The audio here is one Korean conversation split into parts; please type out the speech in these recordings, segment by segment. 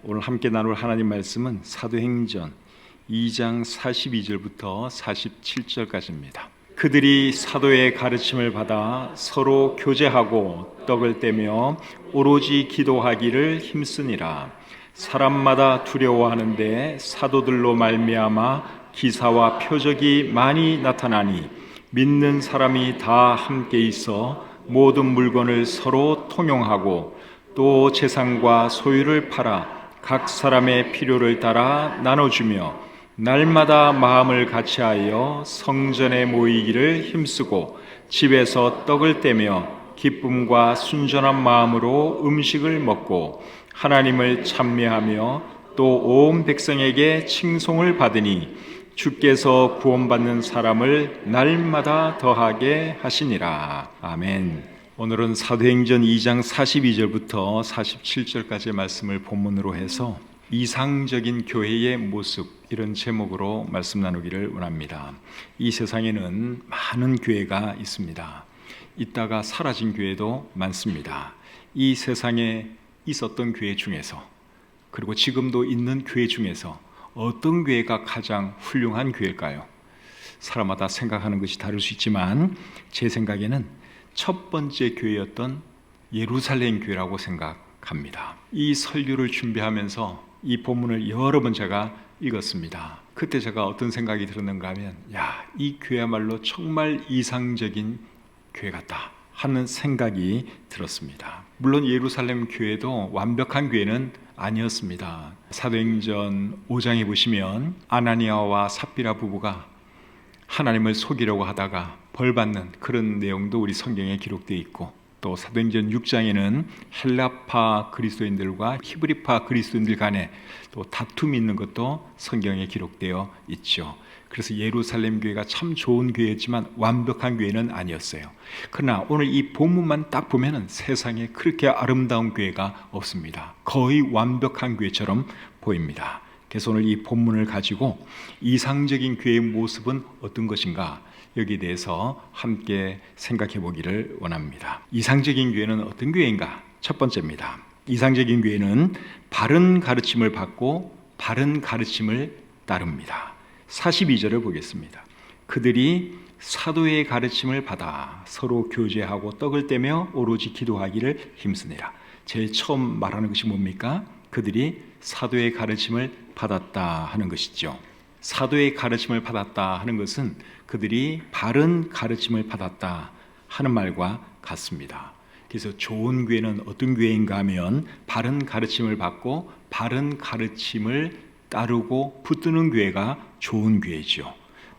오늘 함께 나눌 하나님 말씀은 사도행전 2장 42절부터 47절까지입니다. 그들이 사도의 가르침을 받아 서로 교제하고 떡을 떼며 오로지 기도하기를 힘쓰니라. 사람마다 두려워하는데 사도들로 말미암아 기사와 표적이 많이 나타나니 믿는 사람이 다 함께 있어 모든 물건을 서로 통용하고 또 재산과 소유를 팔아 각 사람의 필요를 따라 나눠주며 날마다 마음을 같이하여 성전에 모이기를 힘쓰고 집에서 떡을 떼며 기쁨과 순전한 마음으로 음식을 먹고 하나님을 찬미하며 또 온 백성에게 칭송을 받으니 주께서 구원받는 사람을 날마다 더하게 하시니라. 아멘. 오늘은 사도행전 2장 42절부터 47절까지의 말씀을 본문으로 해서 이상적인 교회의 모습, 이런 제목으로 말씀 나누기를 원합니다. 이 세상에는 많은 교회가 있습니다. 있다가 사라진 교회도 많습니다. 이 세상에 있었던 교회 중에서, 그리고 지금도 있는 교회 중에서 어떤 교회가 가장 훌륭한 교회일까요? 사람마다 생각하는 것이 다를 수 있지만 제 생각에는 첫 번째 교회였던 예루살렘 교회라고 생각합니다. 이 설교를 준비하면서 이 본문을 여러 번 제가 읽었습니다. 그때 제가 어떤 생각이 들었는가 하면 이 교회야말로 정말 이상적인 교회 같다 하는 생각이 들었습니다. 물론 예루살렘 교회도 완벽한 교회는 아니었습니다. 사도행전 5장에 보시면 아나니아와 삽비라 부부가 하나님을 속이려고 하다가 벌받는 그런 내용도 우리 성경에 기록되어 있고, 또 사도행전 6장에는 헬라파 그리스도인들과 히브리파 그리스도인들 간에 또 다툼이 있는 것도 성경에 기록되어 있죠. 그래서 예루살렘 교회가 참 좋은 교회였지만 완벽한 교회는 아니었어요. 그러나 오늘 이 본문만 딱 보면은 세상에 그렇게 아름다운 교회가 없습니다. 거의 완벽한 교회처럼 보입니다. 그래서 오늘 이 본문을 가지고 이상적인 교회의 모습은 어떤 것인가, 여기에 대해서 함께 생각해 보기를 원합니다. 이상적인 교회는 어떤 교회인가? 첫 번째입니다. 이상적인 교회는 바른 가르침을 받고 바른 가르침을 따릅니다. 42절을 보겠습니다. 그들이 사도의 가르침을 받아 서로 교제하고 떡을 떼며 오로지 기도하기를 힘쓰니라. 제일 처음 말하는 것이 뭡니까? 그들이 사도의 가르침을 받았다 하는 것이죠. 사도의 가르침을 받았다 하는 것은 그들이 바른 가르침을 받았다 하는 말과 같습니다. 그래서 좋은 교회는 어떤 교회인가 하면 바른 가르침을 받고 바른 가르침을 따르고 붙드는 교회가 좋은 교회죠.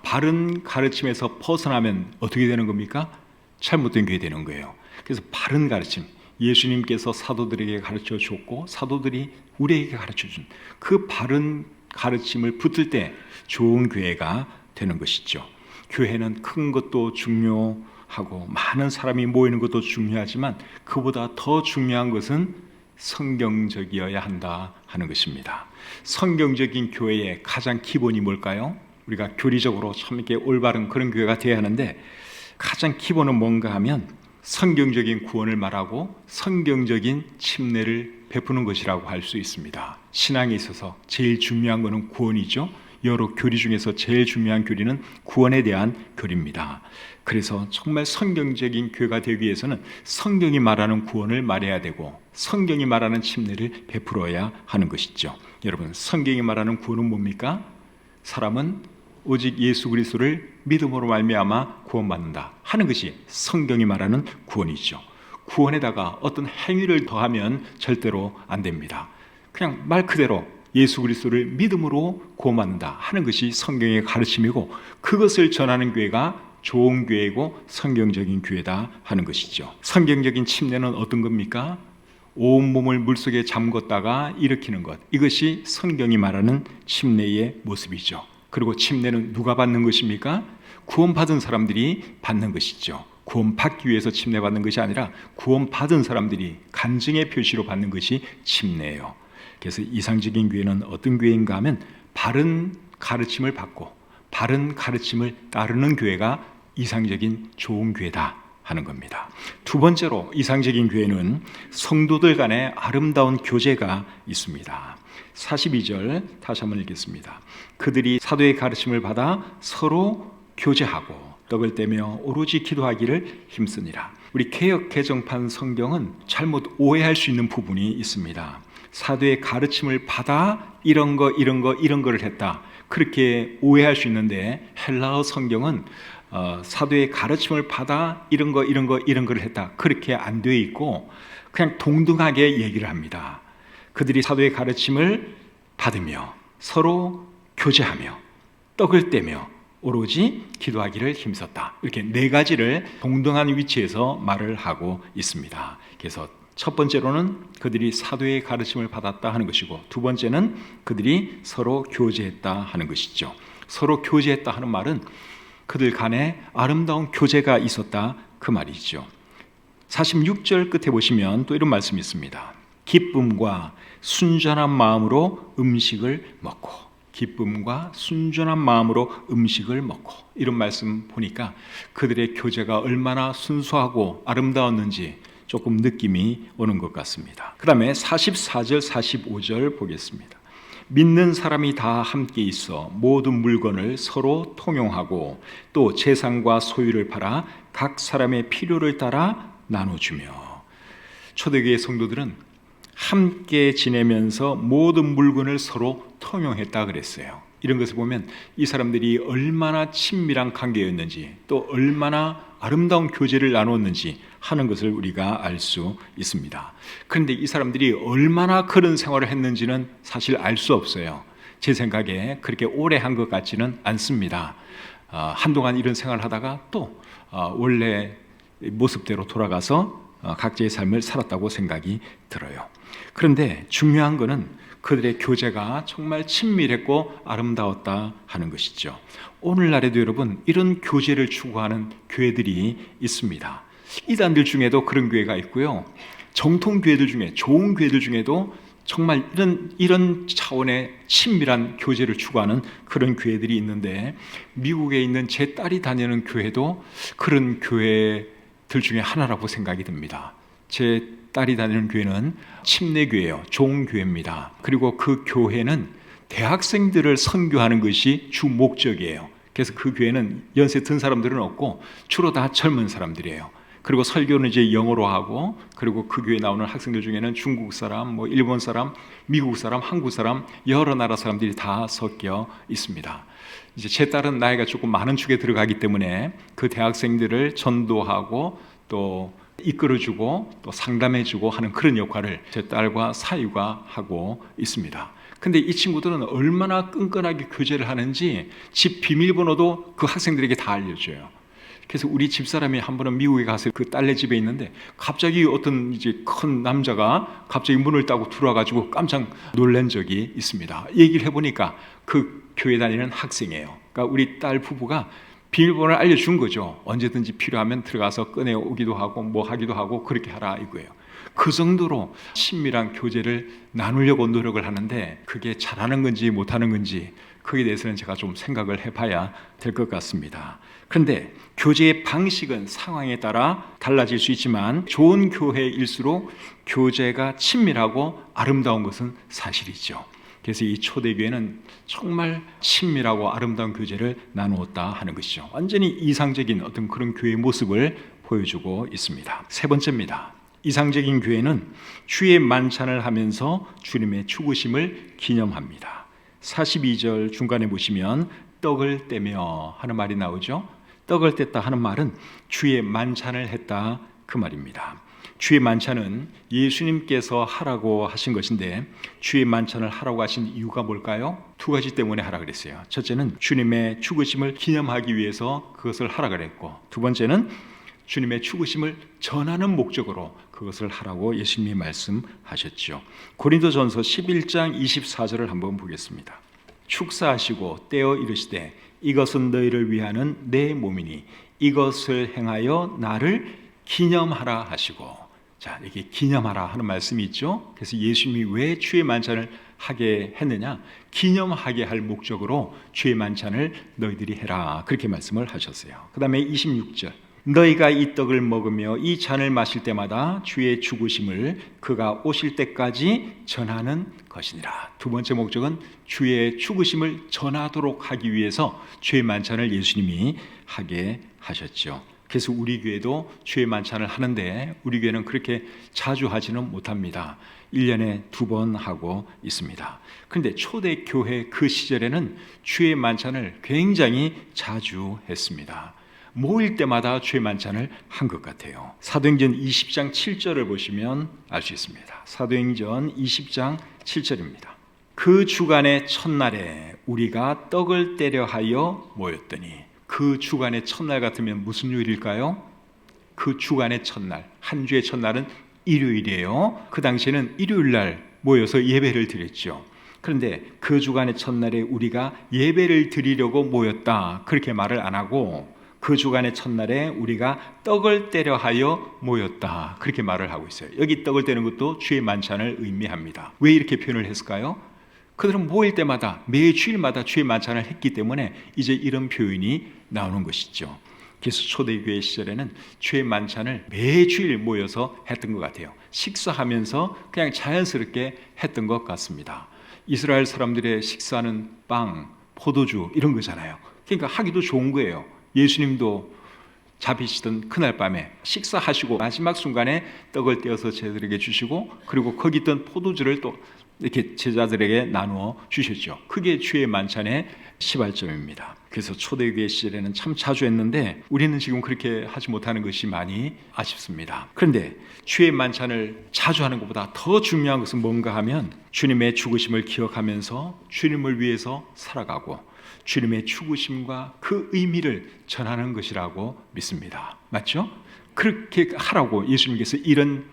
바른 가르침에서 벗어나면 어떻게 되는 겁니까? 잘못된 교회 되는 거예요. 그래서 바른 가르침, 예수님께서 사도들에게 가르쳐 줬고 사도들이 우리에게 가르쳐 준 그 바른 가르침을 붙들 때 좋은 교회가 되는 것이죠. 교회는 큰 것도 중요하고 많은 사람이 모이는 것도 중요하지만 그보다 더 중요한 것은 성경적이어야 한다 하는 것입니다. 성경적인 교회의 가장 기본이 뭘까요? 우리가 교리적으로 참 이렇게 올바른 그런 교회가 되어야 하는데, 가장 기본은 뭔가 하면 성경적인 구원을 말하고 성경적인 침례를 베푸는 것이라고 할 수 있습니다. 신앙에 있어서 제일 중요한 것은 구원이죠. 여러 교리 중에서 제일 중요한 교리는 구원에 대한 교리입니다. 그래서 정말 성경적인 교회가 되기 위해서는 성경이 말하는 구원을 말해야 되고 성경이 말하는 침례를 베풀어야 하는 것이죠. 여러분, 성경이 말하는 구원은 뭡니까? 사람은 오직 예수 그리스도를 믿음으로 말미암아 구원받는다 하는 것이 성경이 말하는 구원이죠. 구원에다가 어떤 행위를 더하면 절대로 안 됩니다. 그냥 말 그대로 예수 그리스도를 믿음으로 구원받는다 하는 것이 성경의 가르침이고, 그것을 전하는 교회가 좋은 교회고 성경적인 교회다 하는 것이죠. 성경적인 침례는 어떤 겁니까? 온몸을 물속에 잠궜다가 일으키는 것, 이것이 성경이 말하는 침례의 모습이죠. 그리고 침례는 누가 받는 것입니까? 구원받은 사람들이 받는 것이죠. 구원받기 위해서 침례받는 것이 아니라 구원받은 사람들이 간증의 표시로 받는 것이 침례예요. 그래서 이상적인 교회는 어떤 교회인가 하면 바른 가르침을 받고 바른 가르침을 따르는 교회가 이상적인 좋은 교회다 하는 겁니다. 두 번째로 이상적인 교회는 성도들 간에 아름다운 교제가 있습니다. 42절 다시 한번 읽겠습니다. 그들이 사도의 가르침을 받아 서로 교제하고 떡을 떼며 오로지 기도하기를 힘쓰니라. 우리 개역 개정판 성경은 잘못 오해할 수 있는 부분이 있습니다. 사도의 가르침을 받아 이런 거를 했다, 그렇게 오해할 수 있는데, 헬라어 성경은 사도의 가르침을 받아 이런 거를 했다, 그렇게 안 되어 있고 그냥 동등하게 얘기를 합니다. 그들이 사도의 가르침을 받으며 서로 교제하며 떡을 떼며 오로지 기도하기를 힘썼다, 이렇게 네 가지를 동등한 위치에서 말을 하고 있습니다. 그래서 첫 번째로는 그들이 사도의 가르침을 받았다 하는 것이고, 두 번째는 그들이 서로 교제했다 하는 것이죠. 서로 교제했다 하는 말은 그들 간에 아름다운 교제가 있었다, 그 말이죠. 46절 끝에 보시면 또 이런 말씀이 있습니다. 기쁨과 순전한 마음으로 음식을 먹고, 기쁨과 순전한 마음으로 음식을 먹고, 이런 말씀 보니까 그들의 교제가 얼마나 순수하고 아름다웠는지 조금 느낌이 오는 것 같습니다. 그 다음에 44절 45절 보겠습니다. 믿는 사람이 다 함께 있어 모든 물건을 서로 통용하고 또 재산과 소유를 팔아 각 사람의 필요를 따라 나눠주며. 초대교회 성도들은 함께 지내면서 모든 물건을 서로 통용했다 그랬어요. 이런 것을 보면 이 사람들이 얼마나 친밀한 관계였는지, 또 얼마나 아름다운 교제를 나눴는지 하는 것을 우리가 알 수 있습니다. 그런데 이 사람들이 얼마나 그런 생활을 했는지는 사실 알 수 없어요. 제 생각에 그렇게 오래 한 것 같지는 않습니다. 한동안 이런 생활을 하다가 또 원래 모습대로 돌아가서 각자의 삶을 살았다고 생각이 들어요. 그런데 중요한 것은 그들의 교제가 정말 친밀했고 아름다웠다 하는 것이죠. 오늘날에도 여러분, 이런 교제를 추구하는 교회들이 있습니다. 이단들 중에도 그런 교회가 있고요, 정통 교회들 중에, 좋은 교회들 중에도 정말 이런 차원의 친밀한 교제를 추구하는 그런 교회들이 있는데, 미국에 있는 제 딸이 다니는 교회도 그런 교회들 중에 하나라고 생각이 듭니다. 제 딸이 다니는 교회는 침례교회예요. 좋은 교회입니다. 그리고 그 교회는 대학생들을 선교하는 것이 주 목적이에요. 그래서 그 교회는 연세 든 사람들은 없고 주로 다 젊은 사람들이에요. 그리고 설교는 이제 영어로 하고, 그리고 그 교회에 나오는 학생들 중에는 중국 사람, 일본 사람, 미국 사람, 한국 사람, 여러 나라 사람들이 다 섞여 있습니다. 이제 제 딸은 나이가 조금 많은 축에 들어가기 때문에 그 대학생들을 전도하고 또 이끌어주고 또 상담해주고 하는 그런 역할을 제 딸과 사위가 하고 있습니다. 근데 이 친구들은 얼마나 끈끈하게 교제를 하는지 집 비밀번호도 그 학생들에게 다 알려줘요. 그래서 우리 집사람이 한 번은 미국에 가서 그 딸네 집에 있는데 갑자기 어떤 이제 큰 남자가 갑자기 문을 따고 들어와가지고 깜짝 놀란 적이 있습니다. 얘기를 해보니까 그 교회 다니는 학생이에요. 그러니까 우리 딸 부부가 비밀번호를 알려준 거죠. 언제든지 필요하면 들어가서 꺼내오기도 하고 뭐 하기도 하고 그렇게 하라 이거예요. 그 정도로 친밀한 교제를 나누려고 노력을 하는데, 그게 잘하는 건지 못하는 건지 그에 대해서는 제가 좀 생각을 해봐야 될 것 같습니다. 그런데 교제의 방식은 상황에 따라 달라질 수 있지만 좋은 교회일수록 교제가 친밀하고 아름다운 것은 사실이죠. 그래서 이 초대교회는 정말 친밀하고 아름다운 교제를 나누었다 하는 것이죠. 완전히 이상적인 어떤 그런 교회의 모습을 보여주고 있습니다. 세 번째입니다. 이상적인 교회는 주의 만찬을 하면서 주님의 죽으심을 기념합니다. 42절 중간에 보시면 떡을 떼며 하는 말이 나오죠. 떡을 뗐다 하는 말은 주의 만찬을 했다, 그 말입니다. 주의 만찬은 예수님께서 하라고 하신 것인데, 주의 만찬을 하라고 하신 이유가 뭘까요? 두 가지 때문에 하라 그랬어요. 첫째는 주님의 죽으심을 기념하기 위해서 그것을 하라 그랬고, 두 번째는 주님의 죽으심을 전하는 목적으로 그것을 하라고 예수님이 말씀하셨죠. 고린도전서 11장 24절을 한번 보겠습니다. 축사하시고 떼어 이르시되 이것은 너희를 위하는 내 몸이니 이것을 행하여 나를 기념하라 하시고. 자, 이게 기념하라 하는 말씀이 있죠. 그래서 예수님이 왜 주의 만찬을 하게 했느냐? 기념하게 할 목적으로 주의 만찬을 너희들이 해라, 그렇게 말씀을 하셨어요. 그 다음에 26절, 너희가 이 떡을 먹으며 이 잔을 마실 때마다 주의 죽으심을 그가 오실 때까지 전하는 것이니라. 두 번째 목적은 주의 죽으심을 전하도록 하기 위해서 주의 만찬을 예수님이 하게 하셨죠. 그래서 우리 교회도 주의 만찬을 하는데 우리 교회는 그렇게 자주 하지는 못합니다. 1년에 2번 하고 있습니다. 그런데 초대교회 그 시절에는 주의 만찬을 굉장히 자주 했습니다. 모일 때마다 주의 만찬을 한 것 같아요. 사도행전 20장 7절을 보시면 알 수 있습니다. 사도행전 20장 7절입니다. 그 주간의 첫날에 우리가 떡을 떼려 하여 모였더니, 그 주간의 첫날 같으면 무슨 요일일까요? 그 주간의 첫날, 한 주의 첫날은 일요일이에요. 그 당시에는 일요일날 모여서 예배를 드렸죠. 그런데 그 주간의 첫날에 우리가 예배를 드리려고 모였다, 그렇게 말을 안 하고 그 주간의 첫날에 우리가 떡을 떼려 하여 모였다, 그렇게 말을 하고 있어요. 여기 떡을 떼는 것도 주의 만찬을 의미합니다. 왜 이렇게 표현을 했을까요? 그들은 모일 때마다 매주일마다 주의 만찬을 했기 때문에 이제 이런 표현이 나오는 것이죠. 그래서 초대교회 시절에는 주의 만찬을 매주일 모여서 했던 것 같아요. 식사하면서 그냥 자연스럽게 했던 것 같습니다. 이스라엘 사람들의 식사는 빵, 포도주 이런 거잖아요. 그러니까 하기도 좋은 거예요. 예수님도 잡히시던 그날 밤에 식사하시고 마지막 순간에 떡을 떼어서 제자들에게 주시고, 그리고 거기 있던 포도주를 또 이렇게 제자들에게 나누어 주셨죠. 그게 주의 만찬의 시발점입니다. 그래서 초대교회 시절에는 참 자주 했는데 우리는 지금 그렇게 하지 못하는 것이 많이 아쉽습니다. 그런데 주의 만찬을 자주 하는 것보다 더 중요한 것은 뭔가 하면 주님의 죽으심을 기억하면서 주님을 위해서 살아가고 주님의 죽으심과 그 의미를 전하는 것이라고 믿습니다. 맞죠? 그렇게 하라고 예수님께서 이런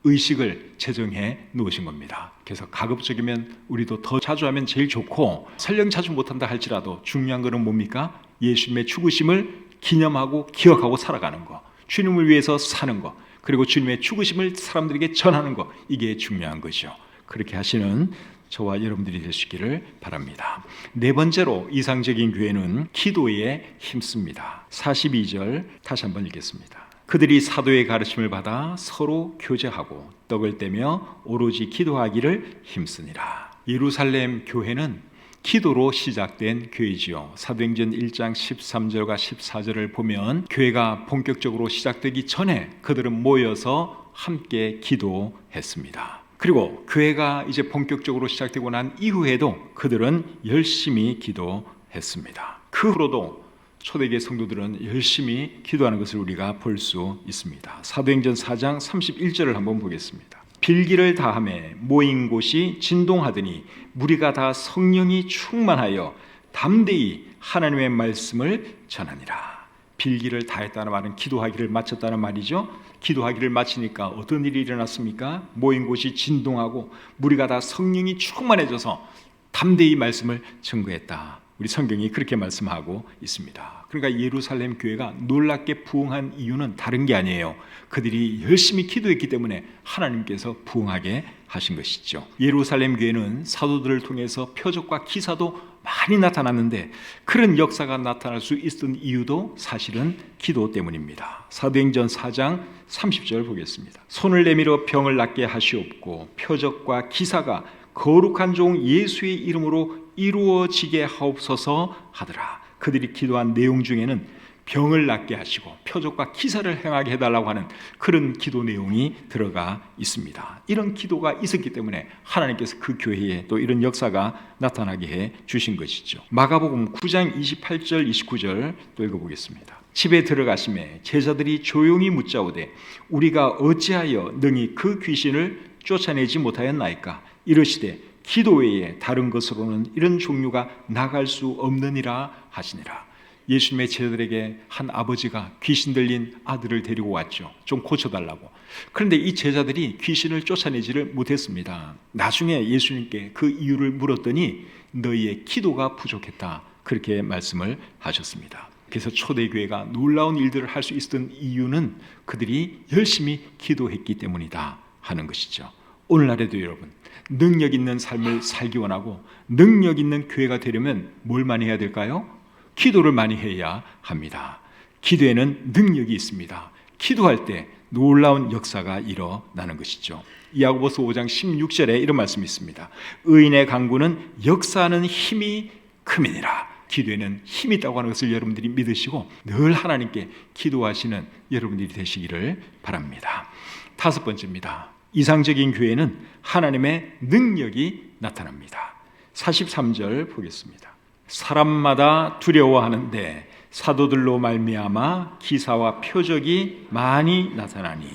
의식을 제정해 놓으신 겁니다. 그래서 가급적이면 우리도 더 자주 하면 제일 좋고, 설령 자주 못한다 할지라도 중요한 것은 뭡니까? 예수님의 죽으심을 기념하고 기억하고 살아가는 것, 주님을 위해서 사는 것, 그리고 주님의 죽으심을 사람들에게 전하는 것, 이게 중요한 거죠. 그렇게 하시는 저와 여러분들이 되시기를 바랍니다. 네 번째로 이상적인 교회는 기도에 힘씁니다. 42절 다시 한번 읽겠습니다. 그들이 사도의 가르침을 받아 서로 교제하고 떡을 떼며 오로지 기도하기를 힘쓰니라. 예루살렘 교회는 기도로 시작된 교회지요. 사도행전 1장 13절과 14절을 보면 교회가 본격적으로 시작되기 전에 그들은 모여서 함께 기도했습니다. 그리고 교회가 이제 본격적으로 시작되고 난 이후에도 그들은 열심히 기도했습니다. 그 후로도 초대교회 성도들은 열심히 기도하는 것을 우리가 볼 수 있습니다. 사도행전 4장 31절을 한번 보겠습니다. 빌기를 다하매 모인 곳이 진동하더니 무리가 다 성령이 충만하여 담대히 하나님의 말씀을 전하니라. 빌기를 다했다는 말은 기도하기를 마쳤다는 말이죠. 기도하기를 마치니까 어떤 일이 일어났습니까? 모인 곳이 진동하고 무리가 다 성령이 충만해져서 담대히 말씀을 증거했다. 우리 성경이 그렇게 말씀하고 있습니다. 그러니까 예루살렘 교회가 놀랍게 부흥한 이유는 다른 게 아니에요. 그들이 열심히 기도했기 때문에 하나님께서 부흥하게 하신 것이죠. 예루살렘 교회는 사도들을 통해서 표적과 기사도 많이 나타났는데 그런 역사가 나타날 수 있었던 이유도 사실은 기도 때문입니다. 사도행전 4장 30절 보겠습니다. 손을 내밀어 병을 낫게 하시옵고 표적과 기사가 거룩한 종 예수의 이름으로 이루어지게 하옵소서 하더라. 그들이 기도한 내용 중에는 병을 낫게 하시고 표적과 기사를 행하게 해달라고 하는 그런 기도 내용이 들어가 있습니다. 이런 기도가 있었기 때문에 하나님께서 그 교회에 또 이런 역사가 나타나게 해 주신 것이죠. 마가복음 9장 28절 29절 또 읽어보겠습니다. 집에 들어가심에 제자들이 조용히 묻자오되 우리가 어찌하여 능히 그 귀신을 쫓아내지 못하였나이까? 이르시되 기도 외에 다른 것으로는 이런 종류가 나갈 수 없느니라 하시니라. 예수님의 제자들에게 한 아버지가 귀신 들린 아들을 데리고 왔죠. 좀 고쳐달라고. 그런데 이 제자들이 귀신을 쫓아내지를 못했습니다. 나중에 예수님께 그 이유를 물었더니 너희의 기도가 부족했다, 그렇게 말씀을 하셨습니다. 그래서 초대교회가 놀라운 일들을 할 수 있었던 이유는 그들이 열심히 기도했기 때문이다 하는 것이죠. 오늘날에도 여러분, 능력 있는 삶을 살기 원하고 능력 있는 교회가 되려면 뭘 많이 해야 될까요? 기도를 많이 해야 합니다. 기도에는 능력이 있습니다. 기도할 때 놀라운 역사가 일어나는 것이죠. 야고보서 5장 16절에 이런 말씀이 있습니다. 의인의 간구는 역사하는 힘이 크니라. 기도에는 힘이 있다고 하는 것을 여러분들이 믿으시고 늘 하나님께 기도하시는 여러분들이 되시기를 바랍니다. 다섯 번째입니다. 이상적인 교회는 하나님의 능력이 나타납니다. 43절 보겠습니다. 사람마다 두려워하는데 사도들로 말미암아 기사와 표적이 많이 나타나니.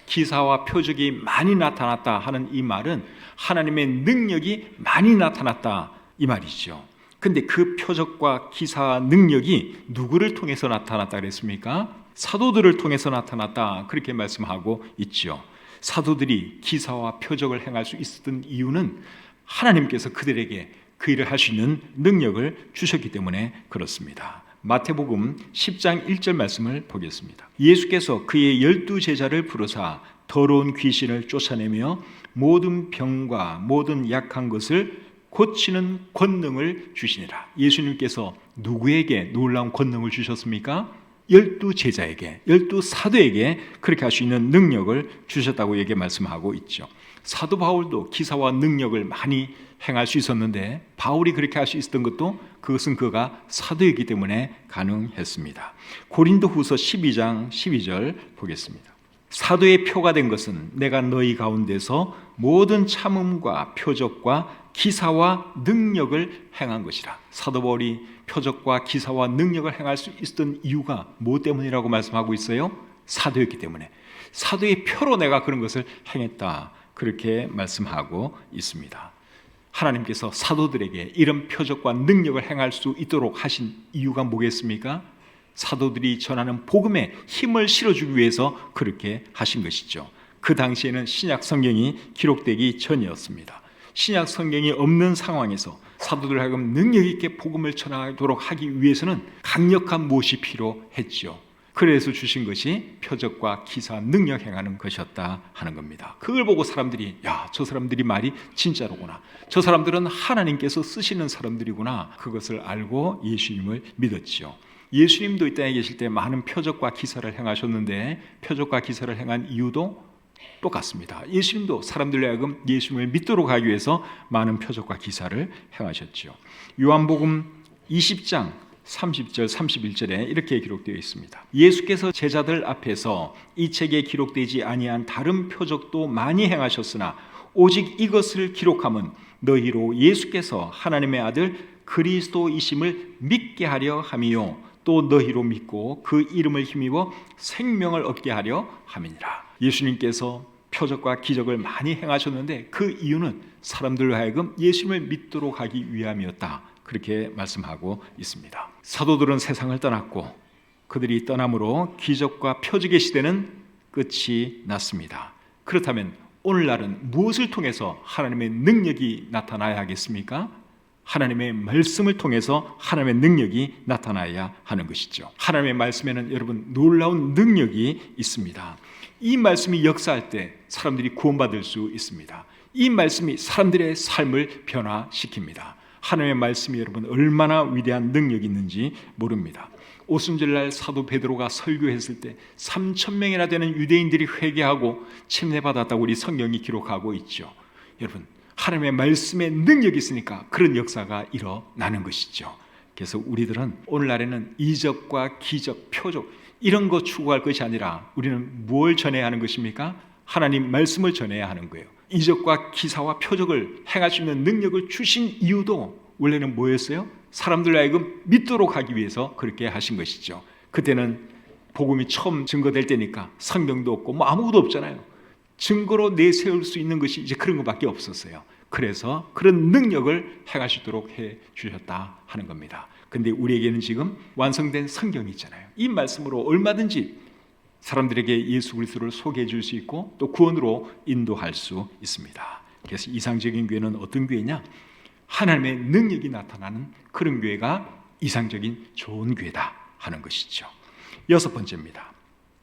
기사와 표적이 많이 나타났다 하는 이 말은 하나님의 능력이 많이 나타났다 이 말이죠. 근데 그 표적과 기사 능력이 누구를 통해서 나타났다 그랬습니까? 사도들을 통해서 나타났다 그렇게 말씀하고 있죠. 사도들이 기사와 표적을 행할 수 있었던 이유는 하나님께서 그들에게 그 일을 할 수 있는 능력을 주셨기 때문에 그렇습니다. 마태복음 10장 1절 말씀을 보겠습니다. 예수께서 그의 12제자를 부르사 더러운 귀신을 쫓아내며 모든 병과 모든 약한 것을 고치는 권능을 주시니라. 예수님께서 누구에게 놀라운 권능을 주셨습니까? 12제자에게, 12사도에게 그렇게 할 수 있는 능력을 주셨다고 얘기 말씀하고 있죠. 사도 바울도 기사와 능력을 많이 행할 수 있었는데 바울이 그렇게 할 수 있었던 것도 그것은 그가 사도이기 때문에 가능했습니다. 고린도후서 12장 12절 보겠습니다. 사도의 표가 된 것은 내가 너희 가운데서 모든 참음과 표적과 기사와 능력을 행한 것이라. 사도 바울이 표적과 기사와 능력을 행할 수 있었던 이유가 무엇 때문이라고 말씀하고 있어요? 사도였기 때문에. 사도의 표로 내가 그런 것을 행했다 그렇게 말씀하고 있습니다. 하나님께서 사도들에게 이런 표적과 능력을 행할 수 있도록 하신 이유가 뭐겠습니까? 사도들이 전하는 복음에 힘을 실어주기 위해서 그렇게 하신 것이죠. 그 당시에는 신약 성경이 기록되기 전이었습니다. 신약 성경이 없는 상황에서 사도들 하여금 능력 있게 복음을 전하도록 하기 위해서는 강력한 무엇이 필요했죠. 그래서 주신 것이 표적과 기사 능력 행하는 것이었다 하는 겁니다. 그걸 보고 사람들이 야, 저 사람들이 말이 진짜로구나. 저 사람들은 하나님께서 쓰시는 사람들이구나. 그것을 알고 예수님을 믿었죠. 예수님도 이 땅에 계실 때 많은 표적과 기사를 행하셨는데 표적과 기사를 행한 이유도 똑같습니다. 예수님도 사람들로 하여금 예수님을 믿도록 하기 위해서 많은 표적과 기사를 행하셨죠. 요한복음 20장 30절 31절에 이렇게 기록되어 있습니다. 예수께서 제자들 앞에서 이 책에 기록되지 아니한 다른 표적도 많이 행하셨으나 오직 이것을 기록함은 너희로 예수께서 하나님의 아들 그리스도이심을 믿게 하려 함이요 또 너희로 믿고 그 이름을 힘입어 생명을 얻게 하려 함이니라. 예수님께서 표적과 기적을 많이 행하셨는데 그 이유는 사람들로 하여금 예수님을 믿도록 하기 위함이었다. 그렇게 말씀하고 있습니다. 사도들은 세상을 떠났고 그들이 떠남으로 기적과 표적의 시대는 끝이 났습니다. 그렇다면 오늘날은 무엇을 통해서 하나님의 능력이 나타나야 하겠습니까? 하나님의 말씀을 통해서 하나님의 능력이 나타나야 하는 것이죠. 하나님의 말씀에는 여러분 놀라운 능력이 있습니다. 이 말씀이 역사할 때 사람들이 구원받을 수 있습니다. 이 말씀이 사람들의 삶을 변화시킵니다. 하나님의 말씀이 여러분 얼마나 위대한 능력이 있는지 모릅니다. 오순절날 사도 베드로가 설교했을 때 3,000명이나 되는 유대인들이 회개하고 침례받았다고 우리 성경이 기록하고 있죠. 여러분 하나님의 말씀에 능력이 있으니까 그런 역사가 일어나는 것이죠. 그래서 우리들은 오늘날에는 이적과 기적, 표적 이런 거 추구할 것이 아니라 우리는 뭘 전해야 하는 것입니까? 하나님 말씀을 전해야 하는 거예요. 이적과 기사와 표적을 행할 수 있는 능력을 주신 이유도 원래는 뭐였어요? 사람들 하여금 믿도록 하기 위해서 그렇게 하신 것이죠. 그때는 복음이 처음 증거될 때니까 성경도 없고 뭐 아무것도 없잖아요. 증거로 내세울 수 있는 것이 이제 그런 것밖에 없었어요. 그래서 그런 능력을 행할 수 있도록 해 주셨다 하는 겁니다. 근데 우리에게는 지금 완성된 성경이 있잖아요. 이 말씀으로 얼마든지 사람들에게 예수 그리스도를 소개해 줄 수 있고 또 구원으로 인도할 수 있습니다. 그래서 이상적인 교회는 어떤 교회냐? 하나님의 능력이 나타나는 그런 교회가 이상적인 좋은 교회다 하는 것이죠. 여섯 번째입니다.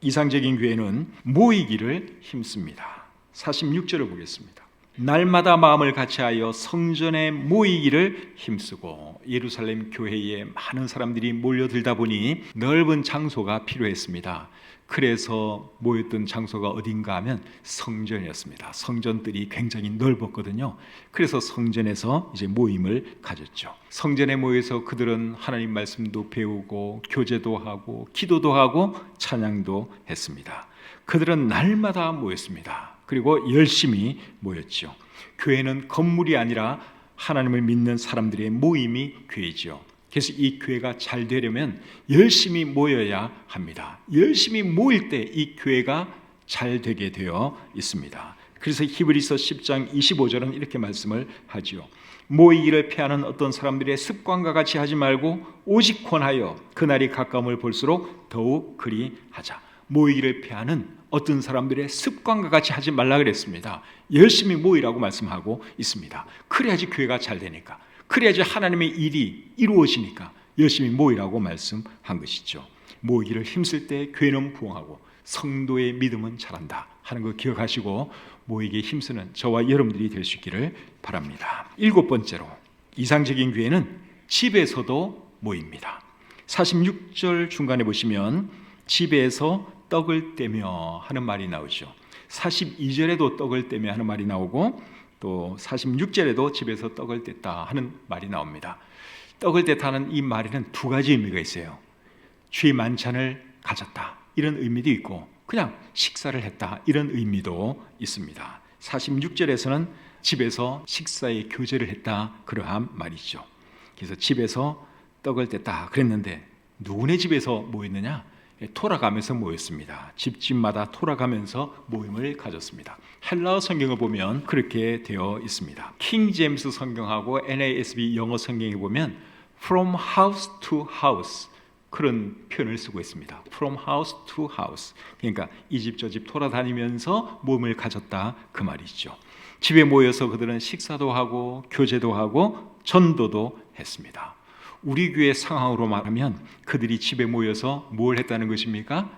이상적인 교회는 모이기를 힘씁니다. 46절을 보겠습니다. 날마다 마음을 같이하여 성전에 모이기를 힘쓰고 예루살렘 교회에 많은 사람들이 몰려들다 보니 넓은 장소가 필요했습니다. 그래서 모였던 장소가 어딘가 하면 성전이었습니다. 성전들이 굉장히 넓었거든요. 그래서 성전에서 이제 모임을 가졌죠. 성전에 모여서 그들은 하나님 말씀도 배우고 교제도 하고 기도도 하고 찬양도 했습니다. 그들은 날마다 모였습니다. 그리고 열심히 모였죠. 교회는 건물이 아니라 하나님을 믿는 사람들의 모임이 교회죠. 그래서 이 교회가 잘 되려면 열심히 모여야 합니다. 열심히 모일 때 이 교회가 잘 되게 되어 있습니다. 그래서 히브리서 10장 25절은 이렇게 말씀을 하지요. 모이기를 피하는 어떤 사람들의 습관과 같이 하지 말고 오직 권하여 그날이 가까움을 볼수록 더욱 그리 하자. 모이기를 피하는 어떤 사람들의 습관과 같이 하지 말라 그랬습니다. 열심히 모이라고 말씀하고 있습니다. 그래야지 교회가 잘 되니까, 그래야지 하나님의 일이 이루어지니까 열심히 모이라고 말씀한 것이죠. 모이기를 힘쓸 때 교회는 부흥하고 성도의 믿음은 자란다 하는 거 기억하시고 모이기에 힘쓰는 저와 여러분들이 될 수 있기를 바랍니다. 7번째로 이상적인 교회는 집에서도 모입니다. 46절 중간에 보시면 집에서 떡을 떼며 하는 말이 나오죠. 42절에도 떡을 떼며 하는 말이 나오고 또 46절에도 집에서 떡을 뗐다 하는 말이 나옵니다. 떡을 뗐다는 이 말에는 두 가지 의미가 있어요. 주의 만찬을 가졌다 이런 의미도 있고 그냥 식사를 했다 이런 의미도 있습니다. 46절에서는 집에서 식사의 교제를 했다 그러한 말이죠. 그래서 집에서 떡을 뗐다 그랬는데 누구네 집에서 모였느냐? 돌아가면서 모였습니다. 집집마다 돌아가면서 모임을 가졌습니다. 헬라어 성경을 보면 그렇게 되어 있습니다. 킹 제임스 성경하고 NASB 영어 성경에 보면 from house to house 그런 표현을 쓰고 있습니다. from house to house 그러니까 이 집 저 집 돌아다니면서 모임을 가졌다 그 말이죠. 집에 모여서 그들은 식사도 하고 교제도 하고 전도도 했습니다. 우리 교회 상황으로 말하면 그들이 집에 모여서 뭘 했다는 것입니까?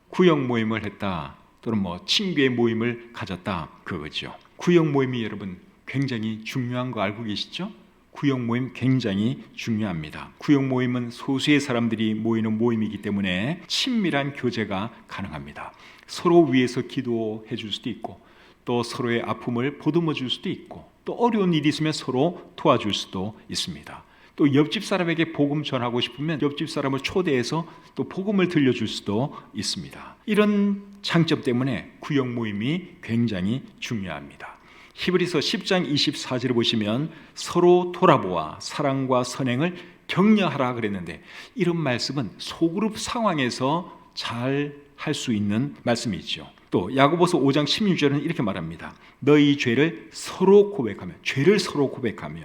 구역 모임을 했다 또는 친교의 모임을 가졌다 그거죠. 구역 모임이 여러분 굉장히 중요한 거 알고 계시죠? 구역 모임 굉장히 중요합니다. 구역 모임은 소수의 사람들이 모이는 모임이기 때문에 친밀한 교제가 가능합니다. 서로 위해서 기도해 줄 수도 있고 또 서로의 아픔을 보듬어 줄 수도 있고 또 어려운 일이 있으면 서로 도와줄 수도 있습니다. 또 옆집 사람에게 복음 전하고 싶으면 옆집 사람을 초대해서 또 복음을 들려줄 수도 있습니다. 이런 장점 때문에 구역 모임이 굉장히 중요합니다. 히브리서 10장 24절을 보시면 서로 돌아보아 사랑과 선행을 격려하라 그랬는데 이런 말씀은 소그룹 상황에서 잘 할 수 있는 말씀이죠. 또 야고보서 5장 16절은 이렇게 말합니다. 너희 죄를 서로 고백하며 죄를 서로 고백하며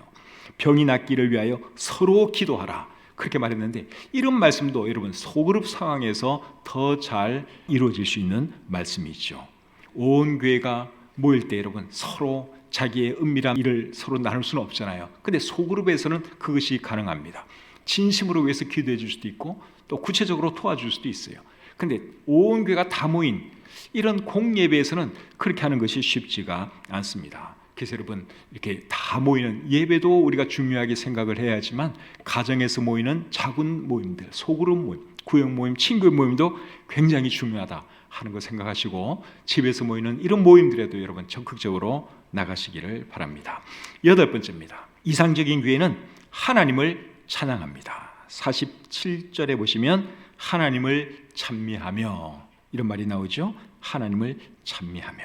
병이 낫기를 위하여 서로 기도하라 그렇게 말했는데 이런 말씀도 여러분 소그룹 상황에서 더 잘 이루어질 수 있는 말씀이죠. 온 교회가 모일 때 여러분 서로 자기의 은밀한 일을 서로 나눌 수는 없잖아요. 근데 소그룹에서는 그것이 가능합니다. 진심으로 위해서 기도해 줄 수도 있고 또 구체적으로 도와줄 수도 있어요. 근데 온 교회가 다 모인 이런 공예배에서는 그렇게 하는 것이 쉽지가 않습니다. 그래서 여러분 이렇게 다 모이는 예배도 우리가 중요하게 생각을 해야 하지만 가정에서 모이는 작은 모임들, 소그룹 모임, 구역 모임, 친구 모임도 굉장히 중요하다 하는 거 생각하시고 집에서 모이는 이런 모임들에도 여러분 적극적으로 나가시기를 바랍니다. 8번째입니다. 이상적인 교회는 하나님을 찬양합니다. 47절에 보시면 하나님을 찬미하며 이런 말이 나오죠. 하나님을 찬미하며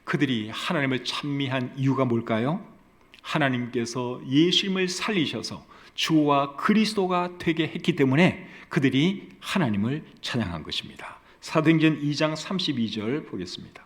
그들이 하나님을 찬미한 이유가 뭘까요? 하나님께서 예수님을 살리셔서 주와 그리스도가 되게 했기 때문에 그들이 하나님을 찬양한 것입니다. 사도행전 2장 32절 보겠습니다.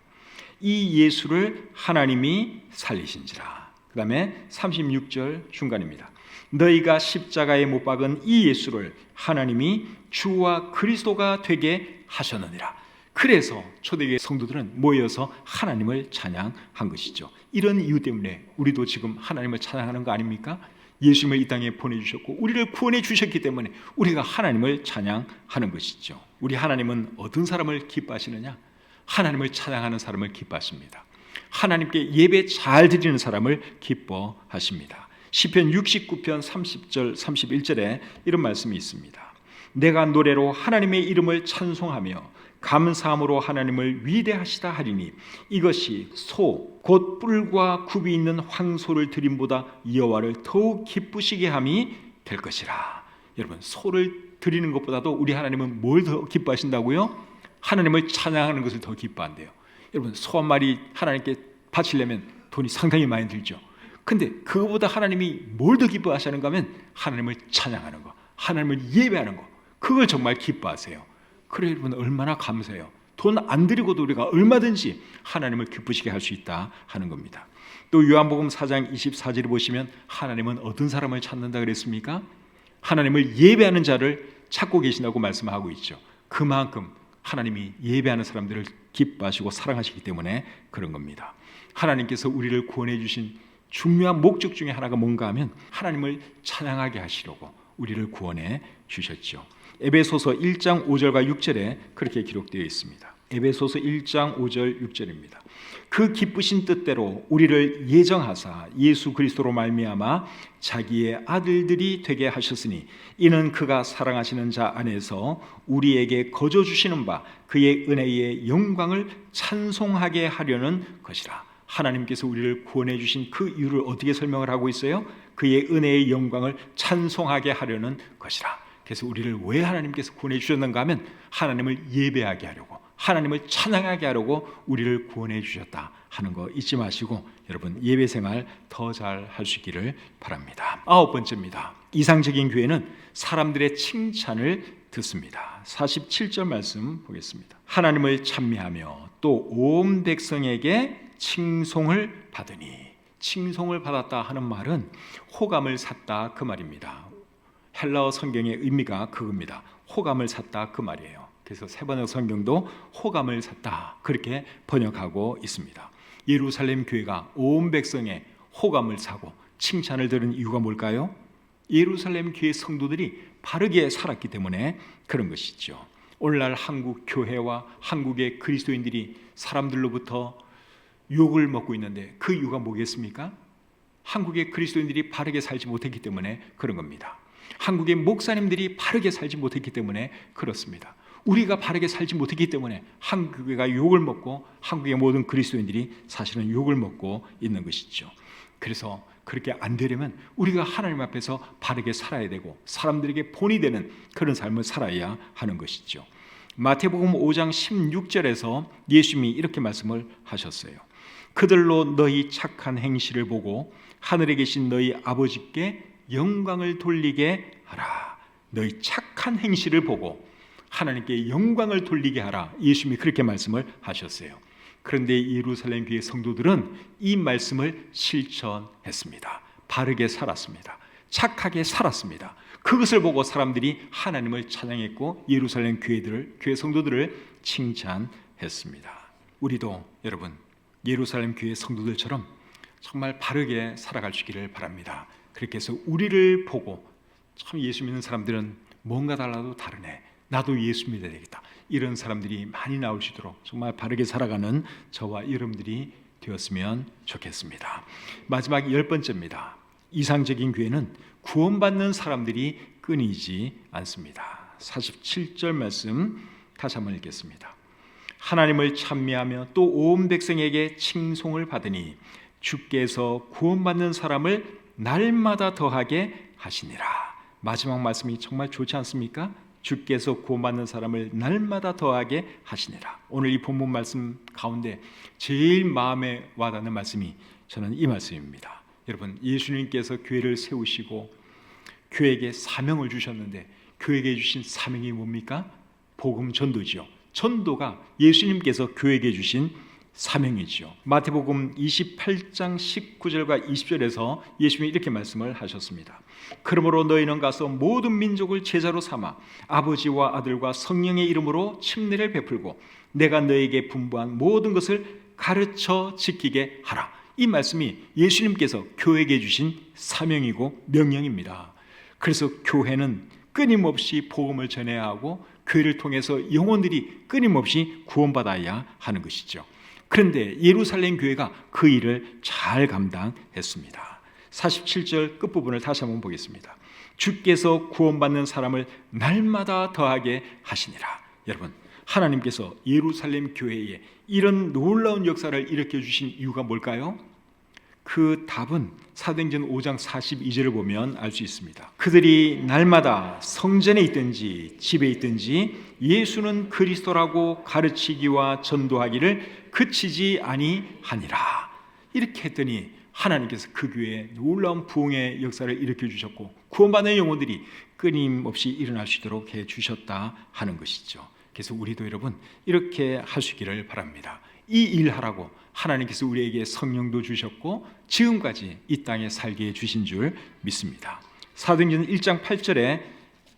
이 예수를 하나님이 살리신지라. 그 다음에 36절 중간입니다. 너희가 십자가에 못 박은 이 예수를 하나님이 주와 그리스도가 되게 하셨느니라. 그래서 초대교회 성도들은 모여서 하나님을 찬양한 것이죠. 이런 이유 때문에 우리도 지금 하나님을 찬양하는 거 아닙니까? 예수님을 이 땅에 보내주셨고 우리를 구원해 주셨기 때문에 우리가 하나님을 찬양하는 것이죠. 우리 하나님은 어떤 사람을 기뻐하시느냐? 하나님을 찬양하는 사람을 기뻐하십니다. 하나님께 예배 잘 드리는 사람을 기뻐하십니다. 시편 69편 30절 31절에 이런 말씀이 있습니다. 내가 노래로 하나님의 이름을 찬송하며 감사함으로 하나님을 위대하시다 하리니 이것이 소 곧 뿔과 굽이 있는 황소를 드림보다 여호와를 더욱 기쁘시게 함이 될 것이라. 여러분, 소를 드리는 것보다도 우리 하나님은 뭘 더 기뻐하신다고요? 하나님을 찬양하는 것을 더 기뻐한대요. 여러분, 소 한 마리 하나님께 바치려면 돈이 상당히 많이 들죠. 근데 그거보다 하나님이 뭘 더 기뻐하시는가 하면 하나님을 찬양하는 거, 하나님을 예배하는 거, 그걸 정말 기뻐하세요. 그래, 여러분, 얼마나 감사해요. 돈 안 들이고도 우리가 얼마든지 하나님을 기쁘시게 할 수 있다 하는 겁니다. 또 요한복음 4장 24절을 보시면 하나님은 어떤 사람을 찾는다 그랬습니까? 하나님을 예배하는 자를 찾고 계신다고 말씀하고 있죠. 그만큼 하나님이 예배하는 사람들을 기뻐하시고 사랑하시기 때문에 그런 겁니다. 하나님께서 우리를 구원해 주신 중요한 목적 중에 하나가 뭔가 하면 하나님을 찬양하게 하시려고 우리를 구원해 주셨죠. 에베소서 1장 5절과 6절에 그렇게 기록되어 있습니다. 에베소서 1장 5절 6절입니다. 그 기쁘신 뜻대로 우리를 예정하사 예수 그리스도로 말미암아 자기의 아들들이 되게 하셨으니 이는 그가 사랑하시는 자 안에서 우리에게 거저 주시는 바 그의 은혜의 영광을 찬송하게 하려는 것이라. 하나님께서 우리를 구원해 주신 그 이유를 어떻게 설명을 하고 있어요? 그의 은혜의 영광을 찬송하게 하려는 것이라. 그래서 우리를 왜 하나님께서 구원해 주셨는가 하면 하나님을 예배하게 하려고, 하나님을 찬양하게 하려고 우리를 구원해 주셨다 하는 거 잊지 마시고 여러분, 예배 생활 더 잘 할 수 있기를 바랍니다. 9번째입니다. 이상적인 교회는 사람들의 칭찬을 듣습니다. 47절 말씀 보겠습니다. 하나님을 찬미하며 또 온 백성에게 칭송을 받으니, 칭송을 받았다 하는 말은 호감을 샀다 그 말입니다. 헬라어 성경의 의미가 그겁니다. 호감을 샀다 그 말이에요. 그래서 세번역 성경도 호감을 샀다 그렇게 번역하고 있습니다. 예루살렘 교회가 온 백성의 호감을 사고 칭찬을 들은 이유가 뭘까요? 예루살렘 교회 성도들이 바르게 살았기 때문에 그런 것이죠. 오늘날 한국 교회와 한국의 그리스도인들이 사람들로부터 욕을 먹고 있는데 그 이유가 뭐겠습니까? 한국의 그리스도인들이 바르게 살지 못했기 때문에 그런 겁니다. 한국의 목사님들이 바르게 살지 못했기 때문에 그렇습니다. 우리가 바르게 살지 못했기 때문에 한국교회가 욕을 먹고 한국의 모든 그리스도인들이 사실은 욕을 먹고 있는 것이죠. 그래서 그렇게 안 되려면 우리가 하나님 앞에서 바르게 살아야 되고 사람들에게 본이 되는 그런 삶을 살아야 하는 것이죠. 마태복음 5장 16절에서 예수님이 이렇게 말씀을 하셨어요. 그들로 너희 착한 행실을 보고 하늘에 계신 너희 아버지께 영광을 돌리게 하라. 너희 착한 행실을 보고 하나님께 영광을 돌리게 하라. 예수님이 그렇게 말씀을 하셨어요. 그런데 예루살렘 교회 성도들은 이 말씀을 실천했습니다. 바르게 살았습니다. 착하게 살았습니다. 그것을 보고 사람들이 하나님을 찬양했고 예루살렘 교회 성도들을 칭찬했습니다. 우리도 여러분 예루살렘 교회 성도들처럼 정말 바르게 살아갈 수 있기를 바랍니다. 그렇게 해서 우리를 보고 참 예수 믿는 사람들은 뭔가 달라도 다르네, 나도 예수 믿어야 되겠다, 이런 사람들이 많이 나올 수 있도록 정말 바르게 살아가는 저와 여러분들이 되었으면 좋겠습니다. 마지막 10번째입니다. 이상적인 교회는 구원받는 사람들이 끊이지 않습니다. 47절 말씀 다시 한번 읽겠습니다. 하나님을 찬미하며 또 온 백성에게 칭송을 받으니 주께서 구원받는 사람을 날마다 더하게 하시니라. 마지막 말씀이 정말 좋지 않습니까? 주께서 구원받는 사람을 날마다 더하게 하시니라. 오늘 이 본문 말씀 가운데 제일 마음에 와닿는 말씀이 저는 이 말씀입니다. 여러분, 예수님께서 교회를 세우시고 교회에게 사명을 주셨는데 교회에게 주신 사명이 뭡니까? 복음 전도지요. 전도가 예수님께서 교회에게 주신 사명이지요. 마태복음 28장 19절과 20절에서 예수님이 이렇게 말씀을 하셨습니다. 그러므로 너희는 가서 모든 민족을 제자로 삼아 아버지와 아들과 성령의 이름으로 침례를 베풀고 내가 너희에게 분부한 모든 것을 가르쳐 지키게 하라. 이 말씀이 예수님께서 교회에게 주신 사명이고 명령입니다. 그래서 교회는 끊임없이 복음을 전해야 하고 교회를 통해서 영혼들이 끊임없이 구원받아야 하는 것이죠. 그런데 예루살렘 교회가 그 일을 잘 감당했습니다. 47절 끝부분을 다시 한번 보겠습니다. 주께서 구원받는 사람을 날마다 더하게 하시니라. 여러분, 하나님께서 예루살렘 교회에 이런 놀라운 역사를 일으켜 주신 이유가 뭘까요? 그 답은 사도행전 5장 42절을 보면 알 수 있습니다. 그들이 날마다 성전에 있든지 집에 있든지 예수는 그리스도라고 가르치기와 전도하기를 그치지 아니하니라. 이렇게 했더니 하나님께서 그 교회에 놀라운 부흥의 역사를 일으켜 주셨고 구원받는 영혼들이 끊임없이 일어날 수 있도록 해 주셨다 하는 것이죠. 그래서 우리도 여러분 이렇게 하시기를 바랍니다. 이 일하라고 하나님께서 우리에게 성령도 주셨고 지금까지 이 땅에 살게 해주신 줄 믿습니다. 사도행전 1장 8절에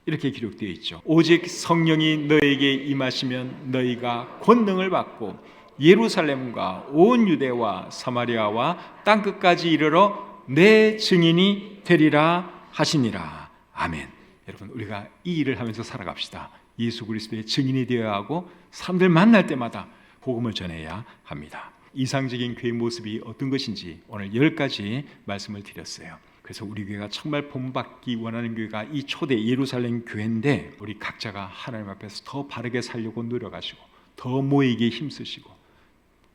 이렇게 기록되어 있죠. 오직 성령이 너에게 임하시면 너희가 권능을 받고 예루살렘과 온 유대와 사마리아와 땅끝까지 이르러 내 증인이 되리라 하시니라. 아멘. 여러분, 우리가 이 일을 하면서 살아갑시다. 예수 그리스도의 증인이 되어야 하고 사람들 만날 때마다 복음을 전해야 합니다. 이상적인 교회 모습이 어떤 것인지 오늘 10가지 말씀을 드렸어요. 그래서 우리 교회가 정말 본받기 원하는 교회가 이 초대 예루살렘 교회인데 우리 각자가 하나님 앞에서 더 바르게 살려고 노력하시고 더 모이기에 힘쓰시고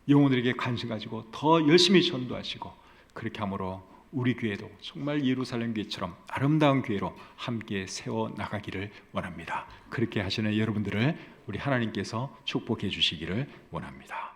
영혼들에게 관심 가지고 더 열심히 전도하시고 그렇게 함으로 우리 교회도 정말 예루살렘 교회처럼 아름다운 교회로 함께 세워 나가기를 원합니다. 그렇게 하시는 여러분들을 우리 하나님께서 축복해 주시기를 원합니다.